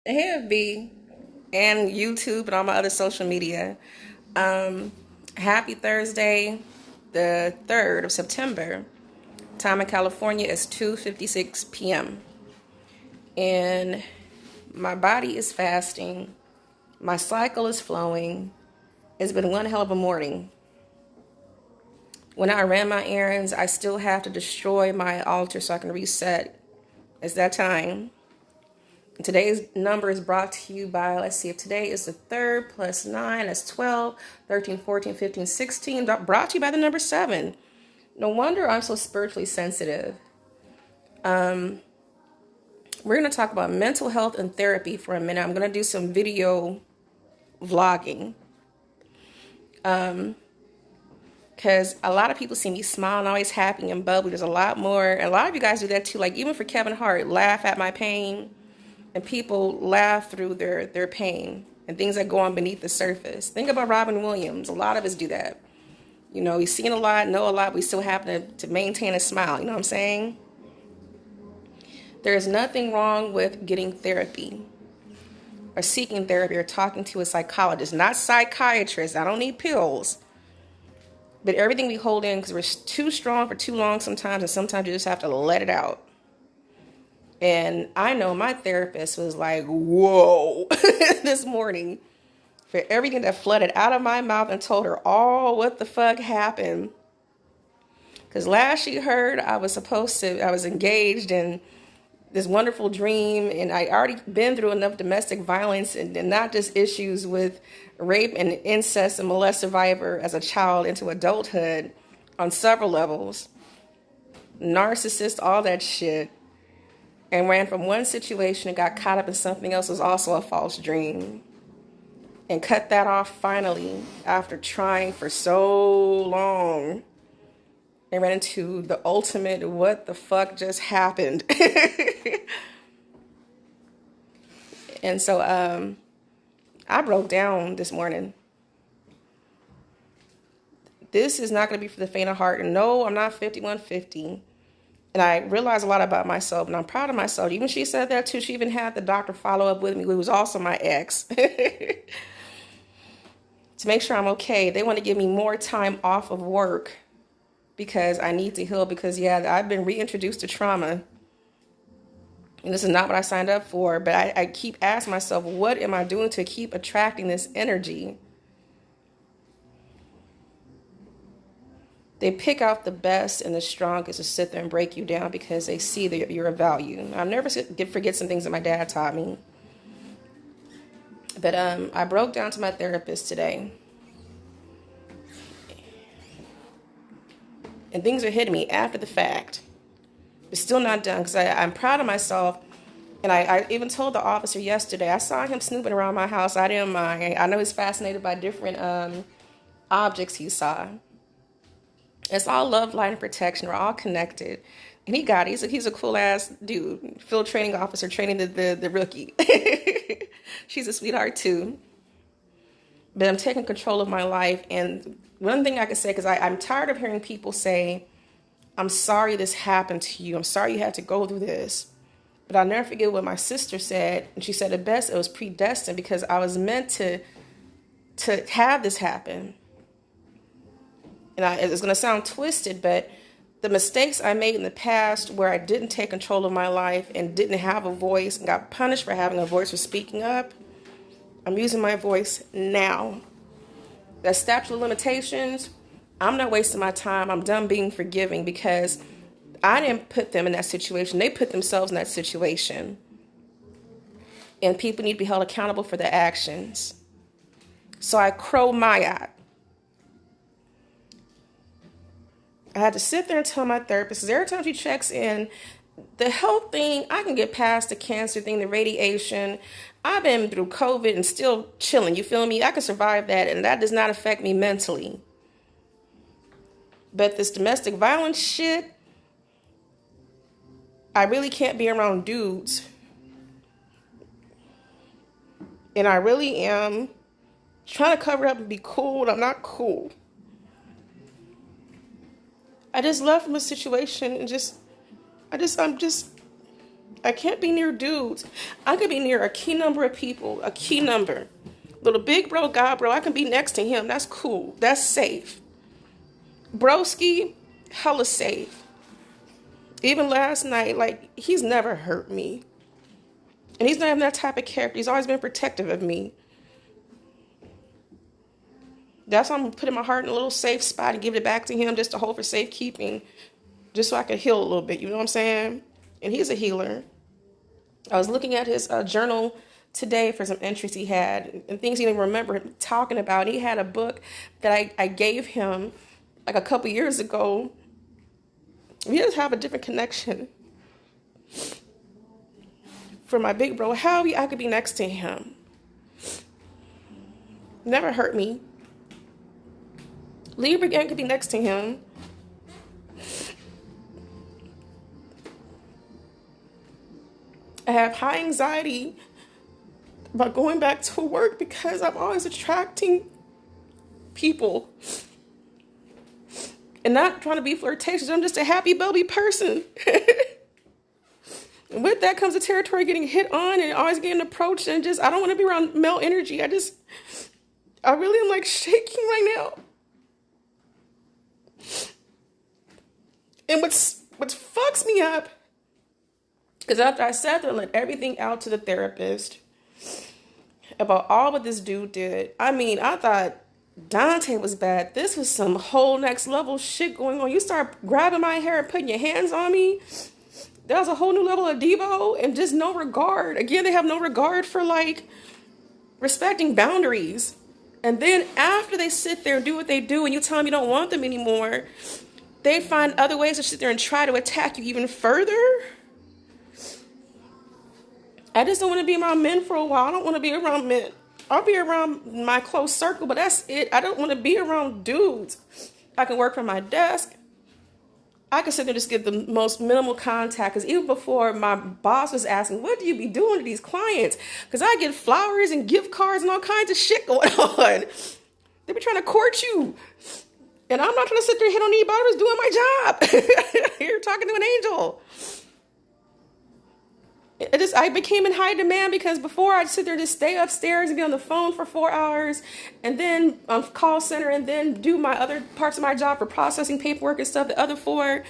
Hey, FB, and YouTube and all my other social media. Um, Happy Thursday, the 3rd of September. Time in California is 2:56 p.m. And my body is fasting. My cycle is flowing. It's been one hell of a morning. When I ran my errands, I still have to destroy my altar so I can reset. It's that time. Today's number is brought to you by, let's see, if today is the 3rd plus 9, that's 12, 13, 14, 15, 16. Brought to you by the number 7. No wonder I'm so spiritually sensitive. We're going to talk about mental health and therapy for a minute. I'm going to do some video vlogging. Because a lot of people see me smiling, always happy and bubbly. There's a lot more. And a lot of you guys do that too. Like even for Kevin Hart, laugh at my pain. And people laugh through their pain and things that go on beneath the surface. Think about Robin Williams. A lot of us do that. You know, we've seen a lot, know a lot, we still happen to maintain a smile. You know what I'm saying? There's nothing wrong with getting therapy or seeking therapy or talking to a psychologist, not psychiatrist. I don't need pills. But everything we hold in because we're too strong for too long sometimes, and sometimes you just have to let it out. And I know my therapist was like, whoa, this morning for everything that flooded out of my mouth and told her all what the fuck happened. Because last she heard I was engaged in this wonderful dream, and I already been through enough domestic violence and not just issues with rape and incest and molest survivor as a child into adulthood on several levels. Narcissist, all that shit. And ran from one situation and got caught up in something else was also a false dream. And cut that off finally after trying for so long. And ran into the ultimate, what the fuck just happened? And so I broke down this morning. This is not going to be for the faint of heart. And no, I'm not 5150. And I realized a lot about myself, and I'm proud of myself. Even she said that too. She even had the doctor follow up with me, who was also my ex, to make sure I'm okay. They want to give me more time off of work because I need to heal. Because, yeah, I've been reintroduced to trauma. And this is not what I signed up for. But I keep asking myself, what am I doing to keep attracting this energy? They pick out the best and the strongest to sit there and break you down because they see that you're of value. I'll never forget some things that my dad taught me. But I broke down to my therapist today. And things are hitting me after the fact. But still not done because I'm proud of myself. And I even told the officer yesterday, I saw him snooping around my house. I didn't mind. I know he's fascinated by different objects he saw. It's all love, light, and protection. We're all connected. And he got it. He's a cool ass dude. Field training officer training the rookie. She's a sweetheart too. But I'm taking control of my life. And one thing I can say, because I'm tired of hearing people say, I'm sorry this happened to you. I'm sorry you had to go through this. But I'll never forget what my sister said. And she said the best, it was predestined because I was meant to have this happen. And it's going to sound twisted, but the mistakes I made in the past where I didn't take control of my life and didn't have a voice and got punished for having a voice for speaking up, I'm using my voice now. That statute of limitations, I'm not wasting my time. I'm done being forgiving because I didn't put them in that situation. They put themselves in that situation. And people need to be held accountable for their actions. So I crow Mayat. I had to sit there and tell my therapist, because every time she checks in, the health thing, I can get past the cancer thing, the radiation. I've been through COVID and still chilling, you feel me? I can survive that, and that does not affect me mentally. But this domestic violence shit, I really can't be around dudes. And I really am trying to cover up and be cool, and I'm not cool. I just left from a situation and I'm I can't be near dudes. I could be near a key number of people, a key number. Little big bro, God bro, I can be next to him. That's cool. That's safe. Broski, hella safe. Even last night, like, he's never hurt me. And he's not even that type of character. He's always been protective of me. That's why I'm going to put my heart in a little safe spot and give it back to him just to hold for safekeeping. Just so I could heal a little bit. You know what I'm saying? And he's a healer. I was looking at his journal today for some entries he had and things he didn't remember talking about. He had a book that I gave him like a couple years ago. We just have a different connection. For my big bro, how I could be next to him. Never hurt me. Libra gang could be next to him. I have high anxiety about going back to work because I'm always attracting people. And not trying to be flirtatious. I'm just a happy, bubbly person. And with that comes the territory getting hit on and always getting approached. And just, I don't want to be around male energy. I really am like shaking right now. And what fucks me up is after I sat there and let everything out to the therapist about all what this dude did. I mean, I thought Dante was bad. This was some whole next level shit going on. You start grabbing my hair and putting your hands on me. That was a whole new level of DeeBoe and just no regard. Again, they have no regard for like respecting boundaries. And then after they sit there and do what they do and you tell them you don't want them anymore, they find other ways to sit there and try to attack you even further. I just don't want to be around men for a while. I don't want to be around men. I'll be around my close circle, but that's it. I don't want to be around dudes. I can work from my desk. I can sit there and just get the most minimal contact. Because even before, my boss was asking, what do you be doing to these clients? Because I get flowers and gift cards and all kinds of shit going on. They be trying to court you. And I'm not trying to sit there and hit on anybody. I was doing my job. Here talking to an angel. I became in high demand because before I'd sit there and just stay upstairs and be on the phone for 4 hours and then call center and then do my other parts of my job for processing paperwork and stuff, the other 4,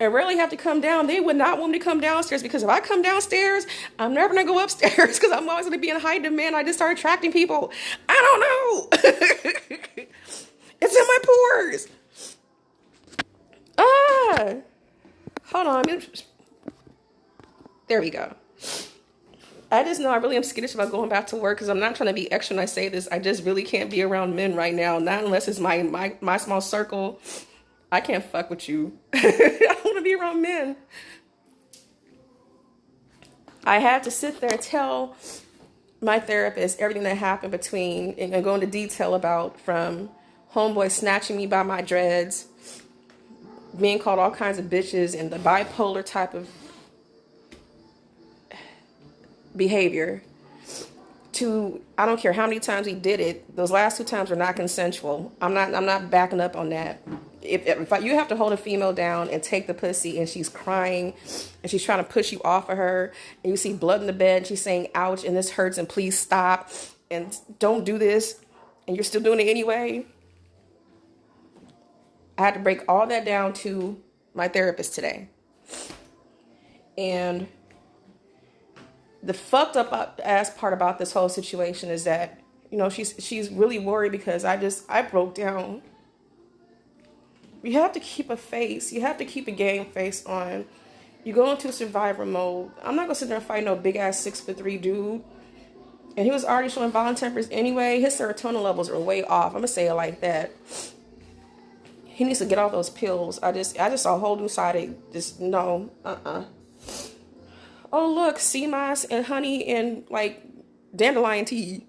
and rarely have to come down. They would not want me to come downstairs because if I come downstairs, I'm never going to go upstairs because I'm always going to be in high demand. I just start attracting people. I don't know. It's in my pores. Hold on. There we go. I just know I really am skittish about going back to work because I'm not trying to be extra when I say this. I just really can't be around men right now. Not unless it's my small circle. I can't fuck with you. I don't want to be around men. I had to sit there and tell my therapist everything that happened between and go into detail about from homeboy snatching me by my dreads, being called all kinds of bitches, and the bipolar type of behavior to, I don't care how many times he did it, those last 2 times were not consensual. I'm not backing up on that. If you have to hold a female down and take the pussy and she's crying and she's trying to push you off of her and you see blood in the bed and she's saying ouch and this hurts and please stop and don't do this and you're still doing it anyway, I had to break all that down to my therapist today. And the fucked up ass part about this whole situation is that, you know, she's really worried because I broke down. You have to keep a face. You have to keep a game face on. You go into survivor mode. I'm not going to sit there and fight no big ass 6'3" dude. And he was already showing violent tempers anyway. His serotonin levels are way off. I'm going to say it like that. He needs to get off those pills. I just saw a whole new side. Just no. Oh, look, sea moss and honey and, like, dandelion tea.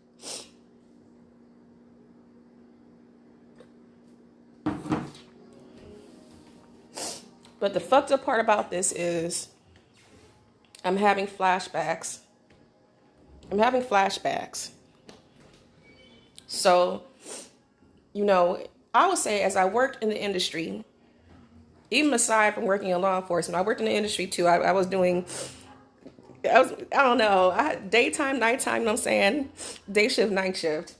But the fucked up part about this is I'm having flashbacks. So, you know, I would say as I worked in the industry, even aside from working in law enforcement, I worked in the industry too. I was doing I don't know. I had daytime, nighttime, you know what I'm saying? Day shift, night shift.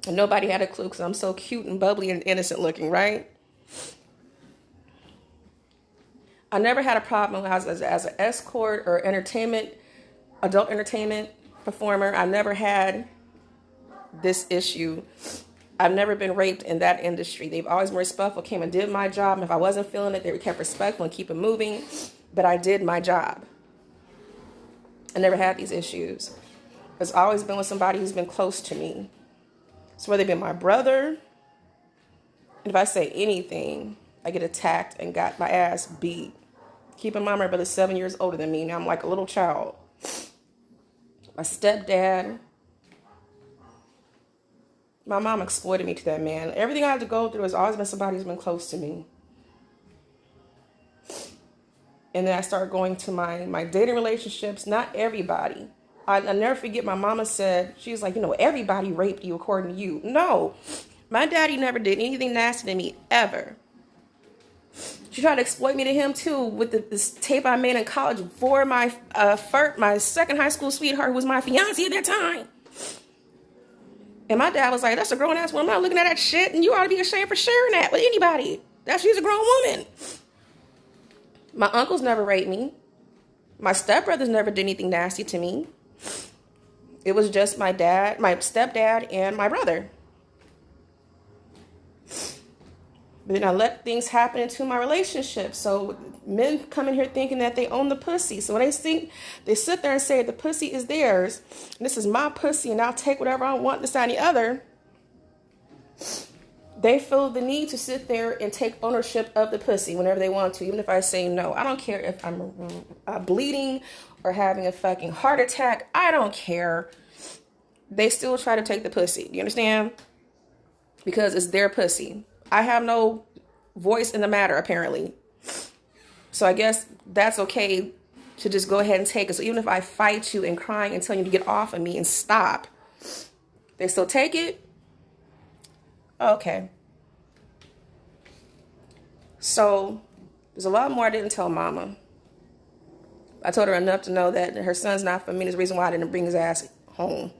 And nobody had a clue because I'm so cute and bubbly and innocent looking, right? I never had a problem as an escort or adult entertainment performer. I never had this issue. I've never been raped in that industry. They've always been respectful, came and did my job. And if I wasn't feeling it, they kept respectful and keep it moving. But I did my job. I never had these issues. It's always been with somebody who's been close to me. So whether it be my brother, and if I say anything, I get attacked and got my ass beat. Keep in mind, my brother's 7 years older than me. Now I'm like a little child. My stepdad, my mom exploited me to that man. Everything I had to go through has always been somebody who's been close to me. And then I started going to my dating relationships. Not everybody. I never forget my mama said, she was like, everybody raped you according to you. No, my daddy never did anything nasty to me, ever. She tried to exploit me to him, too, with this tape I made in college for my second high school sweetheart, who was my fiance at that time. And my dad was like, that's a grown-ass woman. I'm not looking at that shit, and you ought to be ashamed for sharing that with anybody. She's a grown woman. My uncles never raped me. My stepbrothers never did anything nasty to me. It was just my dad, my stepdad, and my brother. But then I let things happen into my relationship. So men come in here thinking that they own the pussy. So when they sit there and say the pussy is theirs, and this is my pussy, and I'll take whatever I want, this and the other. They feel the need to sit there and take ownership of the pussy whenever they want to, even if I say no. I don't care if I'm bleeding or having a fucking heart attack. I don't care. They still try to take the pussy. You understand? Because it's their pussy. I have no voice in the matter, apparently. So I guess that's okay to just go ahead and take it. So even if I fight you and crying and tell you to get off of me and stop, they still take it? Okay. So there's a lot more I didn't tell Mama. I told her enough to know that her son's not for me. There's a reason why I didn't bring his ass home.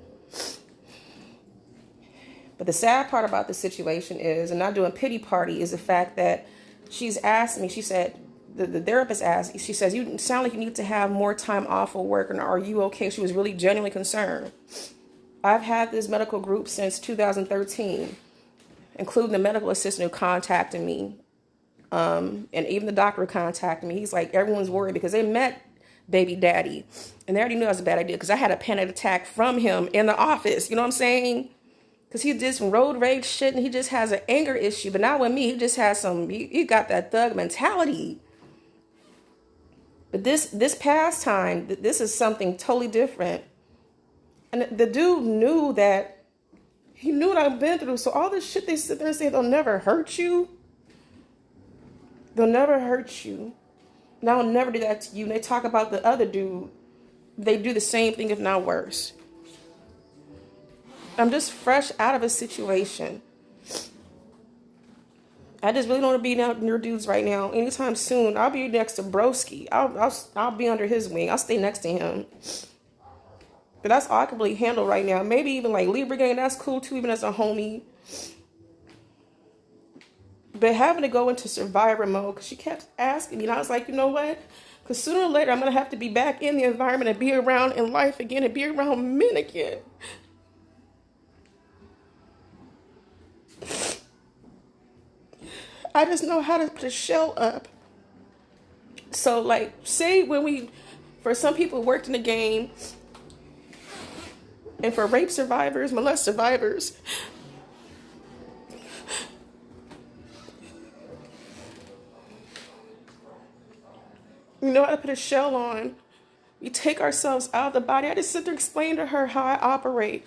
But the sad part about the situation is, and not doing pity party, is the fact that she's asked me, she said, the therapist asked, she says, you sound like you need to have more time off of work, and are you okay? She was really genuinely concerned. I've had this medical group since 2013, including the medical assistant who contacted me, and even the doctor who contacted me. He's like, everyone's worried because they met baby daddy, and they already knew it was a bad idea because I had a panic attack from him in the office. You know what I'm saying? Because he did some road rage shit, and he just has an anger issue. But not with me. He just has he got that thug mentality. But this past time, this is something totally different. And the dude knew that, he knew what I've been through. So all this shit they sit there and say, they'll never hurt you. They'll never hurt you. And I'll never do that to you. And they talk about the other dude. They do the same thing, if not worse. I'm just fresh out of a situation. I just really don't want to be out near dudes right now. Anytime soon, I'll be next to Broski. I'll be under his wing. I'll stay next to him. But that's all I can really handle right now. Maybe even like Libra gang, that's cool too, even as a homie. But having to go into survivor mode, because she kept asking me, and I was like, you know what? Because sooner or later, I'm going to have to be back in the environment and be around in life again and be around men again. I just know how to put a shell up. So, like, say for some people who worked in the game, and for rape survivors, molest survivors, you know how to put a shell on. We take ourselves out of the body. I just sit there and explain to her how I operate.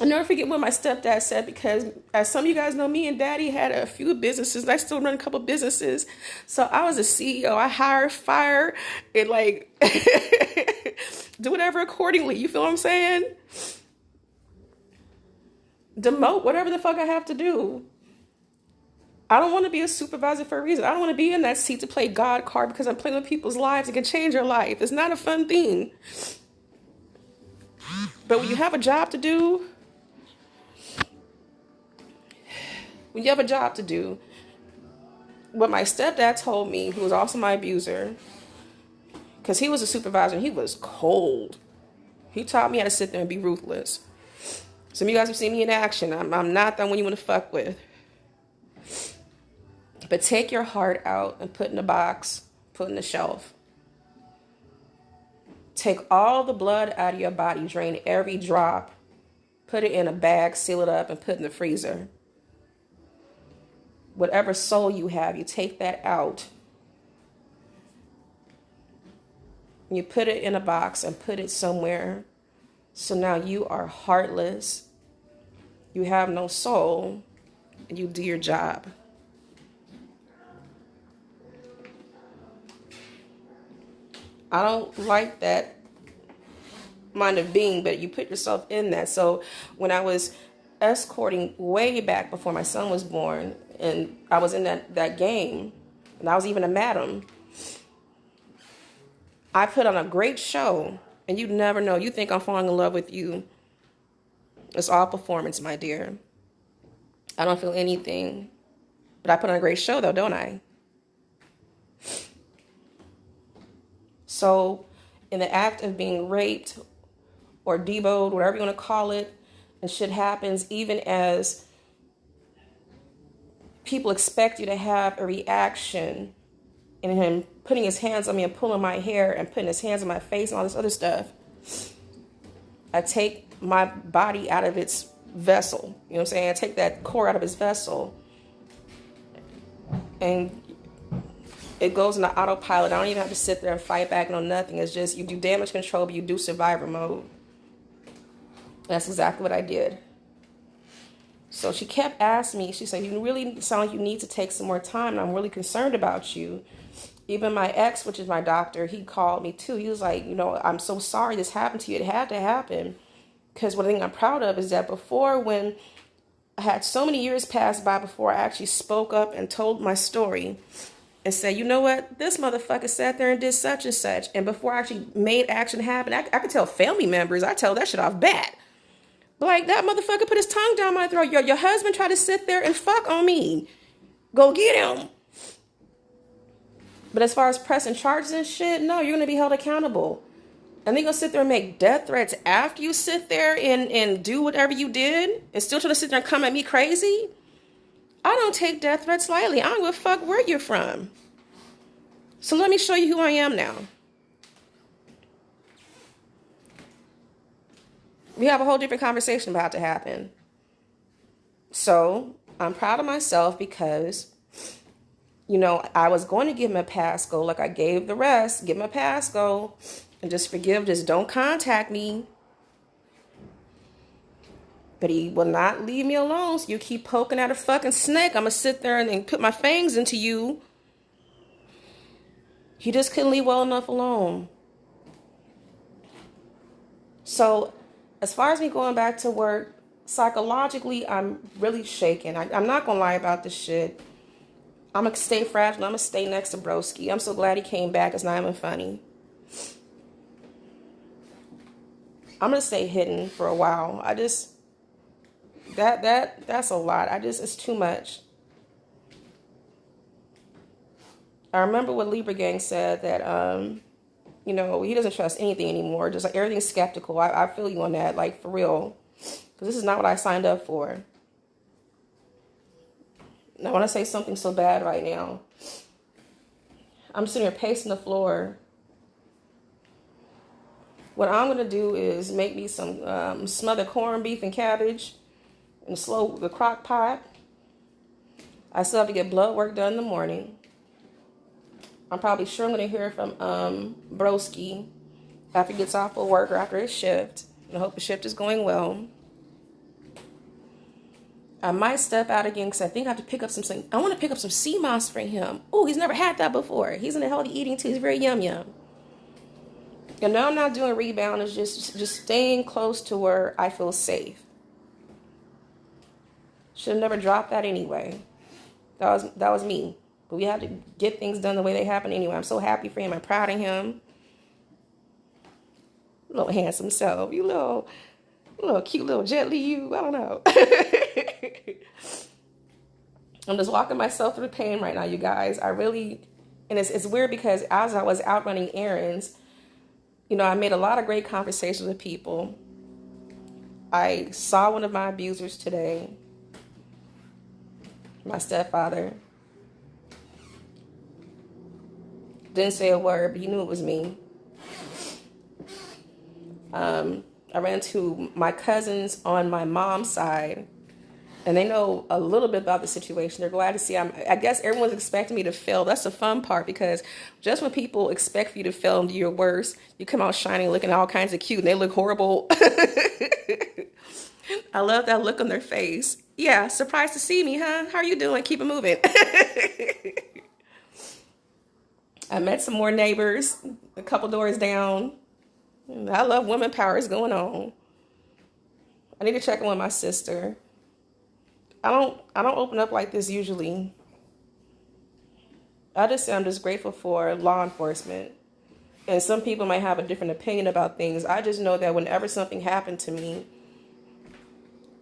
I'll never forget what my stepdad said, because as some of you guys know, me and Daddy had a few businesses, and I still run a couple businesses. So I was a CEO. I hire, fire, and like do whatever accordingly. You feel what I'm saying? Demote, whatever the fuck I have to do. I don't want to be a supervisor for a reason. I don't want to be in that seat to play God card because I'm playing with people's lives. It can change your life. It's not a fun thing. But when you have a job to do, what my stepdad told me, who was also my abuser, because he was a supervisor and he was cold. He taught me how to sit there and be ruthless. Some of you guys have seen me in action. I'm not the one you want to fuck with. But take your heart out and put in a box, put in the shelf. Take all the blood out of your body, drain every drop, put it in a bag, seal it up, and put it in the freezer. Whatever soul you have, you take that out. You put it in a box and put it somewhere. So now you are heartless. You have no soul. And you do your job. I don't like that mind of being, but you put yourself in that. So when I was escorting way back before my son was born, and I was in that game, and I was even a madam, I put on a great show, and you never know. You think I'm falling in love with you. It's all performance, my dear. I don't feel anything. But I put on a great show, though, don't I? So, in the act of being raped or DeeBoed, whatever you want to call it, and shit happens, even as people expect you to have a reaction, and him putting his hands on me and pulling my hair and putting his hands on my face and all this other stuff, I take my body out of its vessel. You know what I'm saying? I take that core out of his vessel, and it goes into autopilot. I don't even have to sit there and fight back, no nothing. It's just you do damage control, but you do survivor mode. That's exactly what I did. So she kept asking me, she said, you really sound like you need to take some more time, and I'm really concerned about you. Even my ex, which is my doctor, he called me too. He was like, I'm so sorry this happened to you. It had to happen. Because one thing I'm proud of is that before, when I had so many years pass by before I actually spoke up and told my story and said, you know what, this motherfucker sat there and did such and such. And before I actually made action happen, I could tell family members, I tell that shit off bat. Like, that motherfucker put his tongue down my throat. Your husband tried to sit there and fuck on me. Go get him. But as far as pressing charges and shit, no, you're going to be held accountable. And they're going to sit there and make death threats after you sit there and do whatever you did and still try to sit there and come at me crazy? I don't take death threats lightly. I don't give a fuck where you're from. So let me show you who I am now. We have a whole different conversation about to happen. So I'm proud of myself because, I was going to give him a pass go like I gave the rest. Give him a pass go and just forgive. Just don't contact me. But he will not leave me alone. So you keep poking at a fucking snake, I'm going to sit there and put my fangs into you. He just couldn't leave well enough alone. So as far as me going back to work, psychologically, I'm really shaken. I'm not going to lie about this shit. I'm going to stay fragile. I'm going to stay next to Broski. I'm so glad he came back. It's not even funny. I'm going to stay hidden for a while. That's a lot. It's too much. I remember what Libra Gang said that, he doesn't trust anything anymore. Just like everything's skeptical. I feel you on that, like for real. Because this is not what I signed up for. And I want to say something so bad right now. I'm sitting here pacing the floor. What I'm going to do is make me some smothered corned beef and cabbage in the crock pot. I still have to get blood work done in the morning. I'm probably sure I'm going to hear from Broski after he gets off of work or after his shift. And I hope the shift is going well. I might step out again because I think I have to pick up something. I want to pick up some sea moss for him. Oh, he's never had that before. He's into healthy eating too. He's very yum. And now I'm not doing rebound. It's just staying close to where I feel safe. Should have never dropped that anyway. That was me. But we had to get things done the way they happen anyway. I'm so happy for him. I'm proud of him. Little handsome self. You little cute little gently you. I don't know. I'm just walking myself through pain right now, you guys. And it's weird because as I was out running errands, I made a lot of great conversations with people. I saw one of my abusers today, my stepfather. Didn't say a word, but he knew it was me. I ran to my cousins on my mom's side, and they know a little bit about the situation. They're glad to see I guess everyone's expecting me to fail. That's the fun part, because just when people expect for you to fail and do your worst, you come out shining, looking all kinds of cute, and they look horrible. I love that look on their face. Yeah, surprised to see me, huh? How are you doing? Keep it moving. I met some more neighbors a couple doors down. I love women power is going on. I need to check in with my sister. I don't open up like this usually. I just say I'm just grateful for law enforcement. And some people might have a different opinion about things. I just know that whenever something happened to me,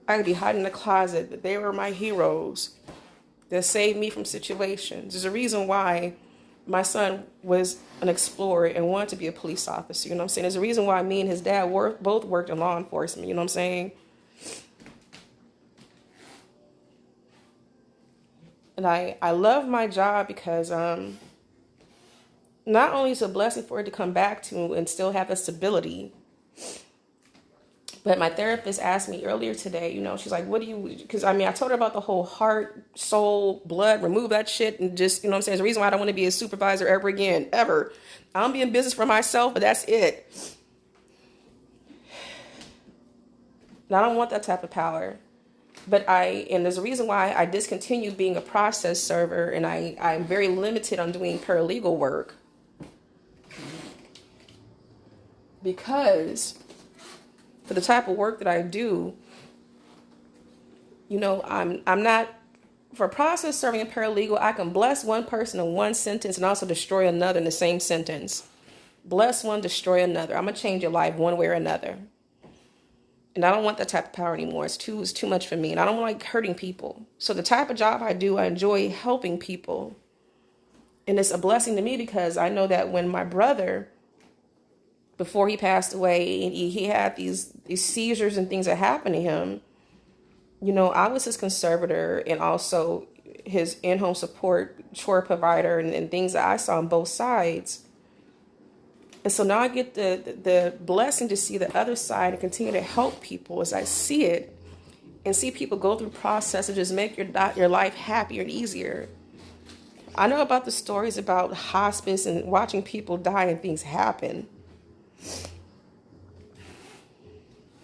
I could be hiding in the closet, but they were my heroes that saved me from situations. There's a reason why my son was an explorer and wanted to be a police officer. You know what I'm saying? There's a reason why me and his dad both worked in law enforcement. You know what I'm saying? And I love my job because not only is it a blessing for it to come back to and still have the stability, but my therapist asked me earlier today, she's like, because I told her about the whole heart, soul, blood, remove that shit and just, what I'm saying? It's the reason why I don't want to be a supervisor ever again, ever. I don't be in business for myself, but that's it. And I don't want that type of power. But and there's a reason why I discontinued being a process server, and I'm very limited on doing paralegal work. Because for the type of work that I do, I'm not, for process serving and paralegal, I can bless one person in one sentence and also destroy another in the same sentence. Bless one, destroy another. I'm going to change your life one way or another. And I don't want that type of power anymore. It's too much for me. And I don't like hurting people. So the type of job I do, I enjoy helping people. And it's a blessing to me because I know that when my brother, before he passed away, and he had these seizures and things that happened to him, I was his conservator and also his in-home support, chore provider, and things that I saw on both sides. And so now I get the blessing to see the other side and continue to help people as I see it and see people go through processes, just make your life happier and easier. I know about the stories about hospice and watching people die and things happen.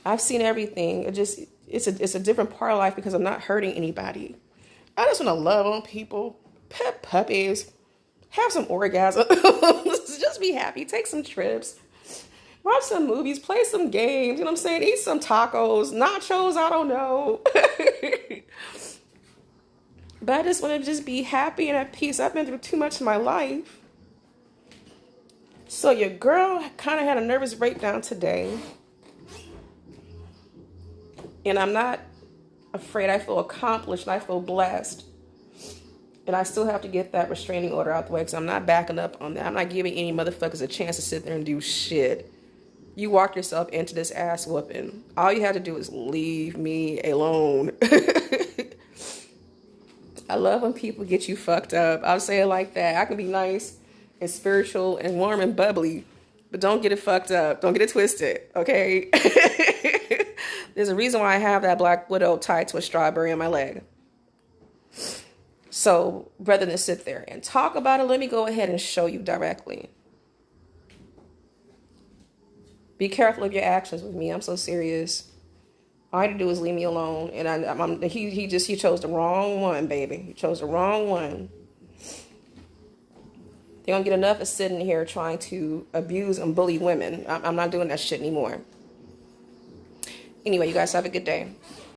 I've seen everything. It's a different part of life because I'm not hurting anybody. I just want to love on people, pet puppies, have some orgasms, just be happy, take some trips, watch some movies, play some games, you know what I'm saying? Eat some tacos, nachos, I don't know. But I just want to just be happy and at peace. I've been through too much in my life. So your girl kind of had a nervous breakdown today. And I'm not afraid. I feel accomplished and I feel blessed. And I still have to get that restraining order out the way because I'm not backing up on that. I'm not giving any motherfuckers a chance to sit there and do shit. You walked yourself into this ass whooping. All you had to do is leave me alone. I love when people get you fucked up. I'll say it like that. I can be nice and spiritual and warm and bubbly, but don't get it fucked up. Don't get it twisted, okay? There's a reason why I have that black widow tied to a strawberry on my leg. So rather than sit there and talk about it, let me go ahead and show you directly. Be careful of your actions with me. I'm so serious. All I had to do is leave me alone. And he chose the wrong one, baby. He chose the wrong one. They don't get enough of sitting here trying to abuse and bully women. I'm not doing that shit anymore. Anyway, you guys have a good day.